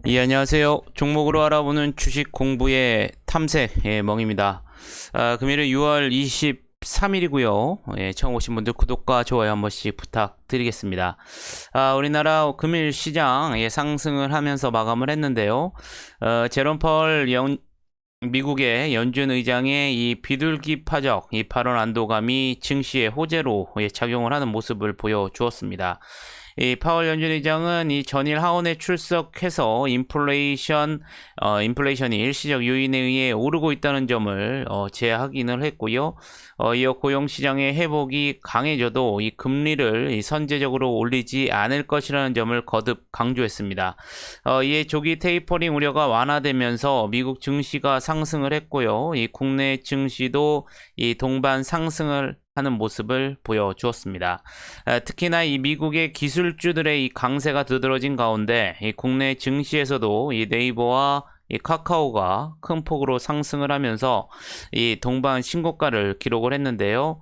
예, 안녕하세요. 종목으로 알아보는 주식 공부의 탐색의 멍입니다. 금일은 6월 23일이고요. 예, 처음 오신 분들 구독과 좋아요 한 번씩 부탁드리겠습니다. 우리나라 금일 시장 상승을 하면서 마감을 했는데요. 제롬 펄 미국의 연준 의장의 이 비둘기 파적, 이 발언 안도감이 증시의 호재로 작용을 하는 모습을 보여주었습니다. 이 파월 연준 의장은 이 전일 하원에 출석해서 인플레이션이 일시적 요인에 의해 오르고 있다는 점을 재확인을 했고요. 이어 고용시장의 회복이 강해져도 이 금리를 선제적으로 올리지 않을 것이라는 점을 거듭 강조했습니다. 이에 조기 테이퍼링 우려가 완화되면서 미국 증시가 상승을 했고요. 이 국내 증시도 이 동반 상승을 하는 모습을 보여주었습니다. 특히나 이 미국의 기술주들의 이 강세가 두드러진 가운데 이 국내 증시에서도 이 네이버와 이 카카오가 큰 폭으로 상승을 하면서 이 동반 신고가를 기록을 했는데요.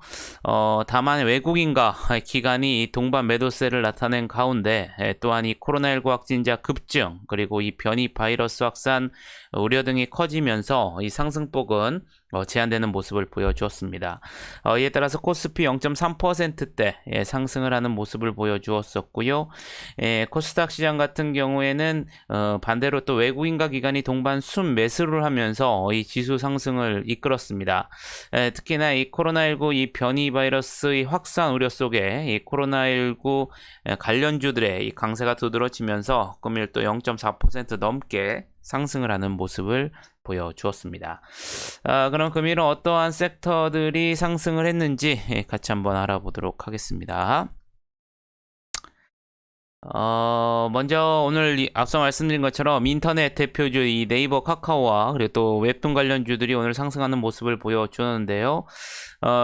다만 외국인과 기관이 이 동반 매도세를 나타낸 가운데 또한 이 코로나19 확진자 급증 그리고 이 변이 바이러스 확산 우려 등이 커지면서 이 상승폭은 제한되는 모습을 보여주었습니다. 이에 따라서 코스피 0.3%대 상승을 하는 모습을 보여주었었고요. 코스닥 시장 같은 경우에는 반대로 또 외국인과 기관이 동반 순매수를 하면서 이 지수 상승을 이끌었습니다. 특히나 이 코로나19 이 변이 바이러스의 확산 우려 속에 이 코로나19 관련주들의 이 강세가 두드러지면서 금일 또 0.4% 넘게 상승을 하는 모습을 보여주었습니다. 그럼 금일은 어떠한 섹터들이 상승을 했는지 같이 한번 알아보도록 하겠습니다. 먼저 오늘 앞서 말씀드린 것처럼 인터넷 대표주 이 네이버 카카오와 그리고 또 웹툰 관련주들이 오늘 상승하는 모습을 보여주는데요.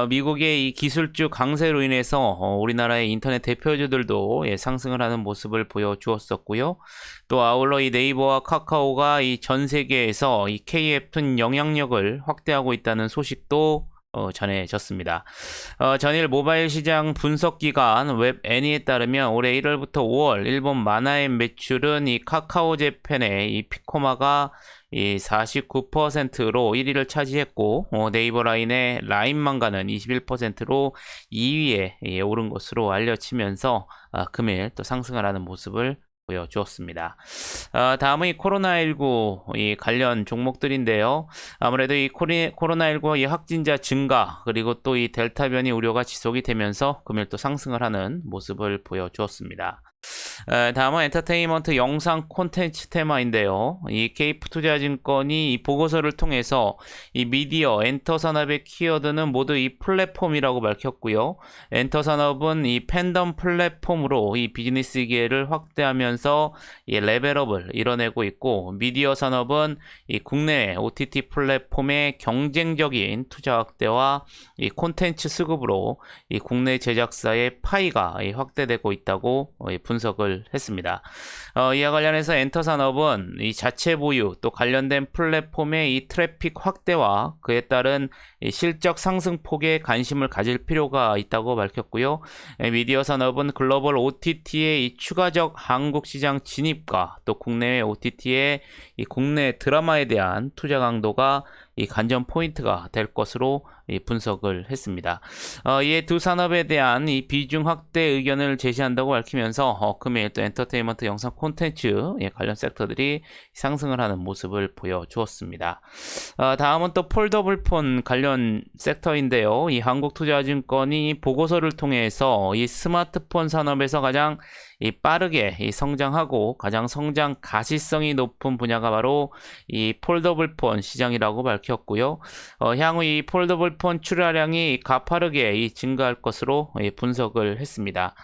미국의 이 기술주 강세로 인해서 우리나라의 인터넷 대표주들도 상승을 하는 모습을 보여주었었고요. 또 아울러 이 네이버와 카카오가 이 전 세계에서 이 K웹툰 영향력을 확대하고 있다는 소식도 전해졌습니다. 전일 모바일 시장 분석기관 웹애니에 따르면 올해 1월부터 5월 일본 만화의 매출은 이 카카오 재팬의 이 피코마가 이 49%로 1위를 차지했고 네이버 라인의 라인 망가는 21%로 2위에 오른 것으로 알려지면서 금일 또 상승을 하는 모습을 보여주었습니다. 다음은 이 코로나19 이 관련 종목들인데요. 아무래도 이 코로나19 이 확진자 증가 그리고 또 이 델타 변이 우려가 지속이 되면서 금일 또 상승을 하는 모습을 보여주었습니다. 다음은 엔터테인먼트 영상 콘텐츠 테마인데요. 이 케이프투자증권이 이 보고서를 통해서 이 미디어, 엔터 산업의 키워드는 모두 이 플랫폼이라고 밝혔고요. 엔터 산업은 이 팬덤 플랫폼으로 이 비즈니스 기회를 확대하면서 이 레벨업을 이뤄내고 있고, 미디어 산업은 이 국내 OTT 플랫폼의 경쟁적인 투자 확대와 이 콘텐츠 수급으로 이 국내 제작사의 파이가 확대되고 있다고 분석을 했습니다. 이와 관련해서 엔터 산업은 이 자체 보유 또 관련된 플랫폼의 이 트래픽 확대와 그에 따른 이 실적 상승폭에 관심을 가질 필요가 있다고 밝혔고요. 미디어 산업은 글로벌 OTT의 이 추가적 한국 시장 진입과 또 국내외 OTT의 이 국내 드라마에 대한 투자 강도가 이 관전 포인트가 될 것으로 분석을 했습니다. 이에 두 산업에 대한 이 비중 확대 의견을 제시한다고 밝히면서 금일 또 엔터테인먼트 영상 콘텐츠 관련 섹터들이 상승을 하는 모습을 보여주었습니다. 다음은 또 폴더블폰 관련 섹터인데요. 이 한국투자증권이 보고서를 통해서 이 스마트폰 산업에서 가장 빠르게 성장하고 가장 성장 가시성이 높은 분야가 바로 이 폴더블폰 시장이라고 밝혔고요. 향후 이 폴더블폰 출하량이 가파르게 증가할 것으로 분석을 했습니다.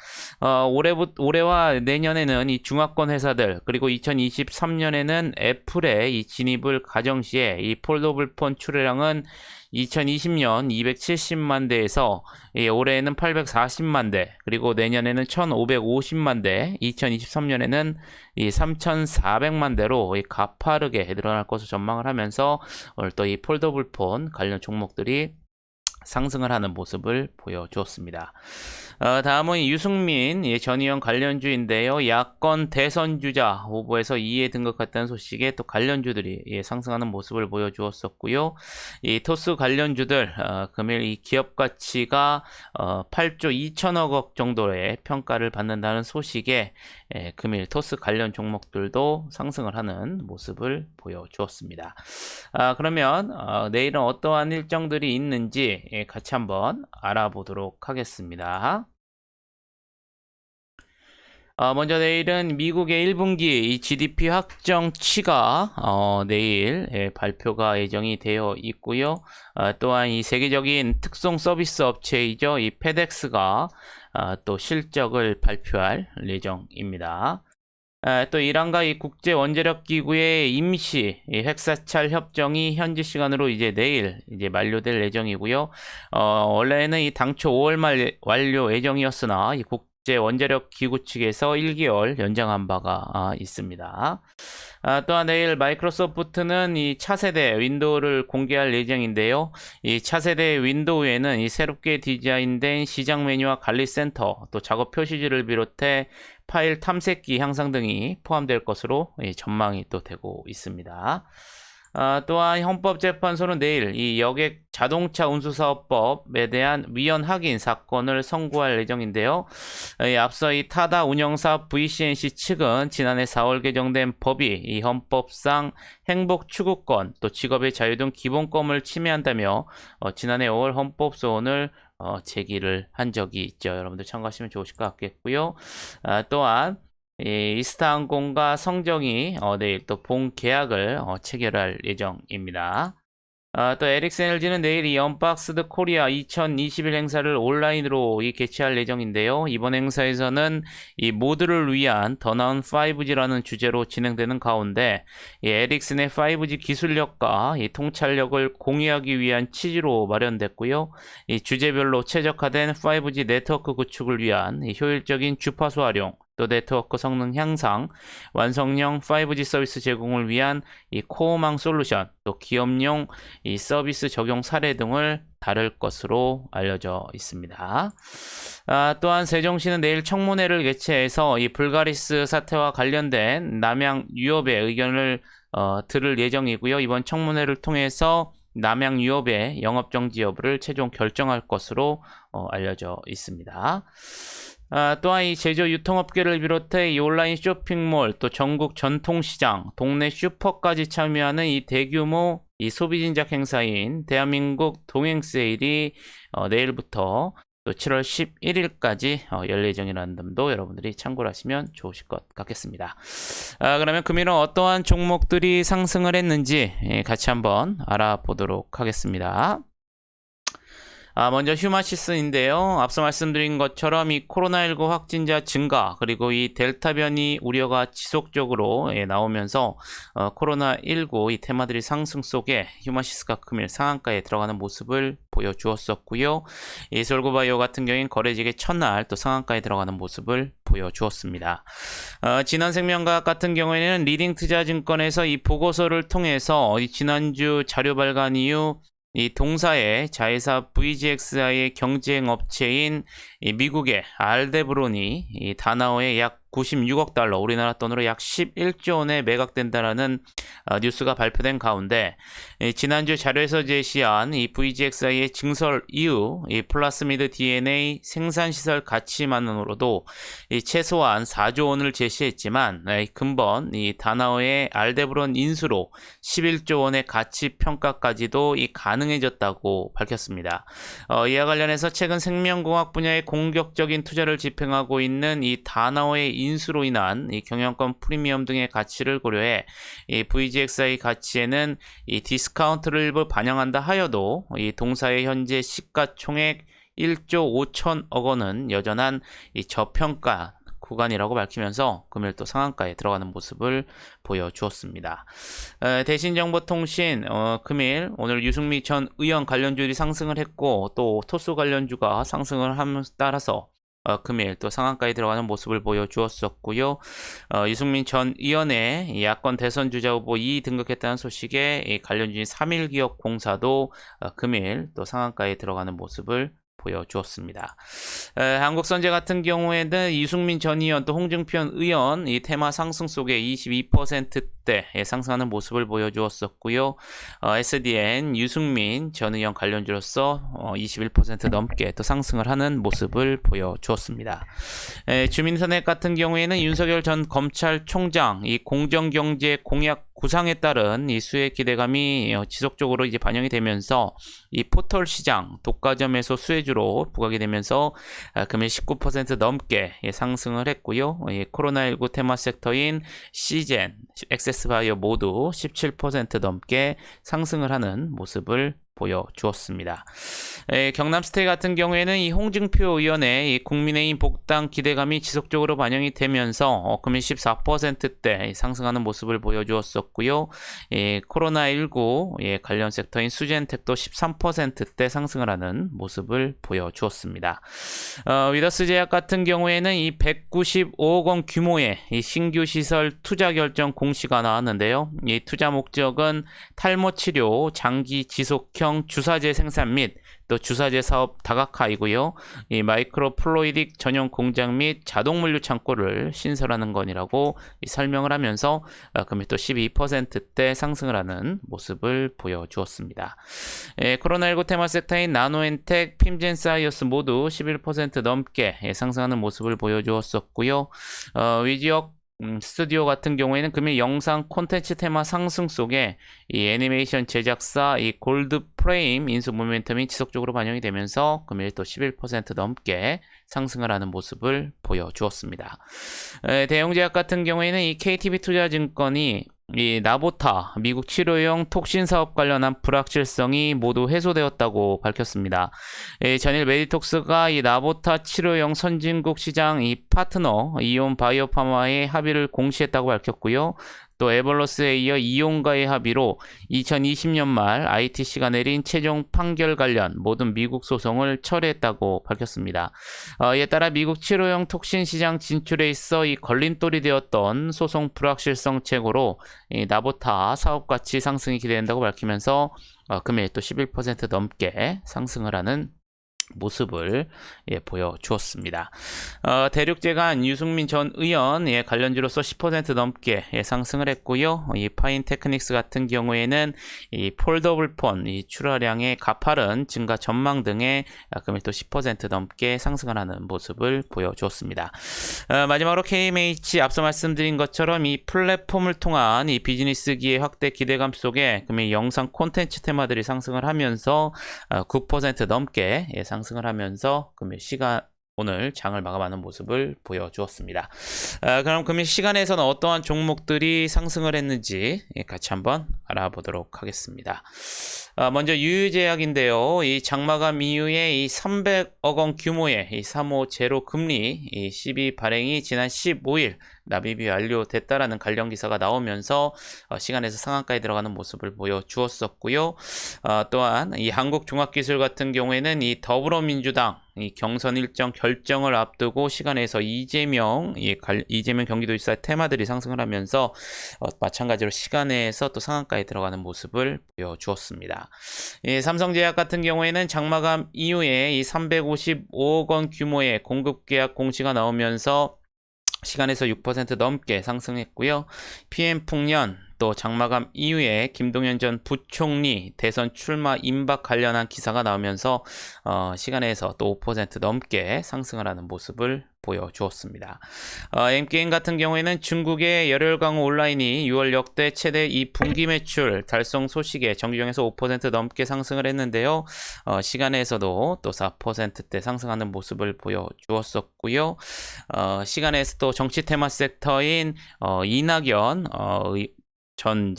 올해와 내년에는 이 중화권 회사들 그리고 2023년에는 애플의 이 진입을 가정 시에 이 폴더블폰 출하량은 2020년 270만 대에서 올해에는 840만 대, 그리고 내년에는 1550만 대, 2023년에는 3400만 대로 가파르게 늘어날 것으로 전망을 하면서 오늘 또 이 폴더블폰 관련 종목들이 상승을 하는 모습을 보여주었습니다. 다음은 유승민 전 의원 관련주인데요. 야권 대선주자 후보에서 2위에 등극했다는 소식에 또 관련주들이 상승하는 모습을 보여주었었고요. 이 토스 관련주들 금일 이 기업 가치가 8조 2천억 원 정도의 평가를 받는다는 소식에 금일 토스 관련 종목들도 상승을 하는 모습을 보여주었습니다. 그러면 내일은 어떠한 일정들이 있는지 같이 한번 알아보도록 하겠습니다. 먼저 내일은 미국의 1분기 이 GDP 확정치가 내일 발표가 예정이 되어 있고요. 또한 이 세계적인 특송 서비스 업체이죠. 이 페덱스가 또 실적을 발표할 예정입니다. 또 이란과 이 국제 원자력 기구의 임시 핵사찰 협정이 현지 시간으로 이제 내일 이제 만료될 예정이고요. 원래는 이 당초 5월 말 완료 예정이었으나 이 국제 원자력 기구 측에서 1개월 연장한 바가 있습니다. 또한 내일 마이크로소프트는 이 차세대 윈도우를 공개할 예정인데요. 이 차세대 윈도우에는 이 새롭게 디자인된 시장 메뉴와 관리 센터, 또 작업 표시지를 비롯해 파일 탐색기 향상 등이 포함될 것으로 전망이 또 되고 있습니다. 또한 헌법재판소는 내일 이 여객 자동차 운수사업법에 대한 위헌 확인 사건을 선고할 예정인데요. 앞서 이 타다 운영사 VCNC 측은 지난해 4월 개정된 법이 이 헌법상 행복 추구권, 또 직업의 자유 등 기본권을 침해한다며 지난해 5월 헌법소원을 제기를 한 적이 있죠. 여러분들 참고하시면 좋으실 것 같겠고요. 또한 이스타항공과 성정이 내일 또 본계약을 체결할 예정입니다. 또 에릭스에너지는 내일 이 언박스드 코리아 2021 행사를 온라인으로 개최할 예정인데요. 이번 행사에서는 이 모두를 위한 더 나은 5G라는 주제로 진행되는 가운데 이 에릭슨의 5G 기술력과 이 통찰력을 공유하기 위한 취지로 마련됐고요. 이 주제별로 최적화된 5G 네트워크 구축을 위한 이 효율적인 주파수 활용, 또 네트워크 성능 향상, 완성형 5G 서비스 제공을 위한 이 코어망 솔루션, 또 기업용 이 서비스 적용 사례 등을 다룰 것으로 알려져 있습니다. 또한 세종시는 내일 청문회를 개최해서 이 불가리스 사태와 관련된 남양 유업의 의견을 들을 예정이고요. 이번 청문회를 통해서 남양 유업의 영업정지 여부를 최종 결정할 것으로 알려져 있습니다. 또한 이 제조 유통업계를 비롯해 이 온라인 쇼핑몰, 또 전국 전통시장, 동네 슈퍼까지 참여하는 이 대규모 이 소비진작 행사인 대한민국 동행세일이 내일부터 또 7월 11일까지 열 예정이라는 점도 여러분들이 참고를 하시면 좋으실 것 같겠습니다. 그러면 금일은 어떠한 종목들이 상승을 했는지 같이 한번 알아보도록 하겠습니다. 먼저 휴마시스인데요. 앞서 말씀드린 것처럼 이 코로나19 확진자 증가, 그리고 이 델타 변이 우려가 지속적으로 나오면서 코로나19 이 테마들이 상승 속에 휴마시스가 금일 상한가에 들어가는 모습을 보여주었었고요. 이 솔고바이오 같은 경우엔 거래직의 첫날 또 상한가에 들어가는 모습을 보여주었습니다. 진한생명과학 같은 경우에는 리딩투자증권에서 이 보고서를 통해서 지난주 자료 발간 이후 이 동사의 자회사 VGXI의 경쟁 업체인 이 미국의 알데브론이 이 다나오의 약 96억 달러, 우리나라 돈으로 약 11조 원에 매각된다라는 뉴스가 발표된 가운데 지난주 자료에서 제시한 이 VGXI의 증설 이후 이 플라스미드 DNA 생산시설 가치만으로도 이 최소한 4조 원을 제시했지만 근본 이 다나오의 알데브론 인수로 11조 원의 가치 평가까지도 이 가능해졌다고 밝혔습니다. 이와 관련해서 최근 생명공학 분야의 공격적인 투자를 집행하고 있는 이 다나오의 인수로 인한 이 경영권 프리미엄 등의 가치를 고려해 이 VGXI 가치에는 이 디스카운트를 일부 반영한다 하여도 이 동사의 현재 시가총액 1조 5천억 원은 여전한 이 저평가 구간이라고 밝히면서 금일 또 상한가에 들어가는 모습을 보여주었습니다. 대신정보통신 금일 오늘 유승민 전 의원 관련주들이 상승을 했고 또 토스 관련주가 상승을 함에 따라서 금일 또 상한가에 들어가는 모습을 보여주었었고요. 유승민 전 의원의 야권 대선 주자 후보 2 등극했다는 소식에 이 관련주인 3일기업공사도 금일 또 상한가에 들어가는 모습을 보여주었습니다. 한국선제 같은 경우에는 이승민 전 의원 또 홍준표 의원 이 테마 상승 속에 22%대 상승하는 모습을 보여주었었고요. SDN 유승민 전 의원 관련주로서 21% 넘게 또 상승을 하는 모습을 보여주었습니다. 주민선택 같은 경우에는 윤석열 전 검찰총장 이 공정경제 공약 구상에 따른 이 수혜 기대감이 지속적으로 이제 반영이 되면서 이 포털 시장 독과점에서 수혜주로 부각이 되면서 금일 19% 넘게 상승을 했고요. 코로나19 테마 섹터인 시젠, 액세스바이오 모두 17% 넘게 상승을 하는 모습을 보여주었습니다. 경남스테이 같은 경우에는 이 홍준표 의원의 이 국민의힘 복당 기대감이 지속적으로 반영이 되면서 금일 14%대 상승하는 모습을 보여주었었고요. 코로나19 관련 섹터인 수젠텍도 13%대 상승을 하는 모습을 보여주었습니다. 위더스제약 같은 경우에는 이 195억 원 규모의 이 신규 시설 투자 결정 공시가 나왔는데요. 이 투자 목적은 탈모 치료, 장기 지속형 주사제 생산 및 또 주사제 사업 다각화이고요. 이 마이크로 플루이딕 전용 공장 및 자동 물류 창고를 신설하는 건이라고 설명을 하면서 금일 또 12%대 상승을 하는 모습을 보여주었습니다. 코로나19 테마 섹터인 나노엔텍, 핌젠사이어스 모두 11% 넘게 상승하는 모습을 보여주었었고요. 위지역 스튜디오 같은 경우에는 금일 영상 콘텐츠 테마 상승 속에 이 애니메이션 제작사 이 골드 프레임 인수 모멘텀이 지속적으로 반영이 되면서 금일 또 11% 넘게 상승을 하는 모습을 보여주었습니다. 대형제약 같은 경우에는 이 KTB 투자증권이 이 나보타 미국 치료용 톡신 사업 관련한 불확실성이 모두 해소되었다고 밝혔습니다. 전일 메디톡스가 이 나보타 치료용 선진국 시장 이 파트너 이온 바이오파마의 합의를 공시했다고 밝혔고요. 또 에벌러스에 이어 이온과의 합의로 2020년 말 ITC가 내린 최종 판결 관련 모든 미국 소송을 철회했다고 밝혔습니다. 이에 따라 미국 치료용 톡신 시장 진출에 있어 이 걸림돌이 되었던 소송 불확실성 최고로 이 나보타 사업 가치 상승이 기대된다고 밝히면서 금일 또 11% 넘게 상승을 하는 모습을 보여주었습니다. 대륙제간 유승민 전 의원 관련주로서 10% 넘게 상승을 했고요. 이 파인테크닉스 같은 경우에는 이 폴더블 폰 이 출하량의 가파른 증가 전망 등에 금일 또 10% 넘게 상승을 하는 모습을 보여주었습니다. 마지막으로 KMH 앞서 말씀드린 것처럼 이 플랫폼을 통한 이 비즈니스 기회 확대 기대감 속에 금일 영상 콘텐츠 테마들이 상승을 하면서 9% 넘게 상승을 하면서 금일 오늘 장을 마감하는 모습을 보여주었습니다. 그럼 금일 시간에서는 어떠한 종목들이 상승을 했는지 같이 한번 알아보도록 하겠습니다. 먼저 유유제약인데요. 이 장마감 이후에 이 300억 원 규모의 이 3호 제로 금리 이 12 발행이 지난 15일 납입이 완료됐다라는 관련 기사가 나오면서 시간에서 상한가에 들어가는 모습을 보여주었었고요. 또한 이 한국종합기술 같은 경우에는 이 더불어민주당 이 경선 일정 결정을 앞두고 시간에서 이재명 경기도지사 테마들이 상승을 하면서 마찬가지로 시간에서 또 상한가에 들어가는 모습을 보여주었습니다. 삼성제약 같은 경우에는 장마감 이후에 이 355억 원 규모의 공급 계약 공시가 나오면서 시간에서 6% 넘게 상승했고요. PM풍년 또 장마감 이후에 김동연 전 부총리 대선 출마 임박 관련한 기사가 나오면서 시간에서 또 5% 넘게 상승을 하는 모습을 보여주었습니다. M게임 같은 경우에는 중국의 열혈광고 온라인이 6월 역대 최대 이 분기 매출 달성 소식에 정규정에서 5% 넘게 상승을 했는데요. 시간에서도 또 4%대 상승하는 모습을 보여주었었고요. 시간에서 또 정치 테마 섹터인 이낙연 전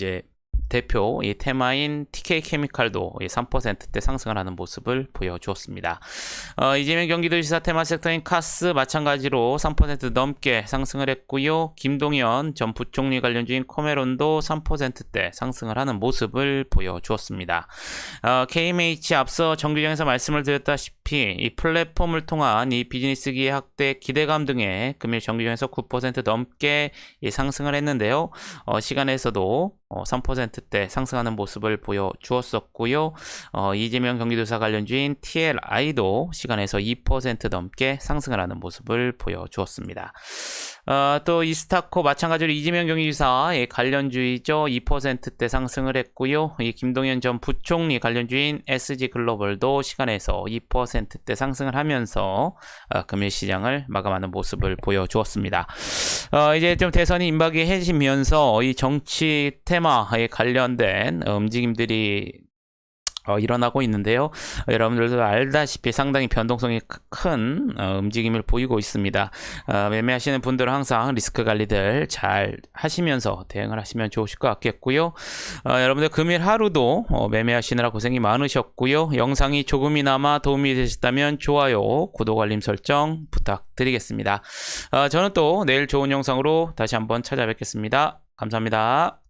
대표 이 테마인 TK 케미칼도 3%대 상승을 하는 모습을 보여주었습니다. 이재명 경기도지사 테마 섹터인 카스 마찬가지로 3% 넘게 상승을 했고요. 김동연 전 부총리 관련주인 코메론도 3%대 상승을 하는 모습을 보여주었습니다. KMH 앞서 정규정에서 말씀을 드렸다시피 이 플랫폼을 통한 이 비즈니스 기회 확대 기대감 등의 금일 정규정에서 9% 넘게 상승을 했는데요. 시간에서도 3%대 상승하는 모습을 보여주었었고요. 이재명 경기도사 관련주인 TLI도 시간에서 2% 넘게 상승을 하는 모습을 보여주었습니다. 또 이스타코 마찬가지로 이재명 경기도사의 관련주이죠. 2%대 상승을 했고요. 이 김동연 전 부총리 관련주인 SG글로벌도 시간에서 2%대 상승을 하면서 금일 시장을 마감하는 모습을 보여주었습니다. 이제 좀 대선이 임박해지면서 이 정치 테마에 관련된 움직임들이 일어나고 있는데요. 여러분들도 알다시피 상당히 변동성이 큰 움직임을 보이고 있습니다. 매매하시는 분들은 항상 리스크 관리들 잘 하시면서 대응을 하시면 좋으실 것 같겠고요. 여러분들 금일 하루도 매매하시느라 고생이 많으셨고요. 영상이 조금이나마 도움이 되셨다면 좋아요, 구독, 알림 설정 부탁드리겠습니다. 저는 또 내일 좋은 영상으로 다시 한번 찾아뵙겠습니다. 감사합니다.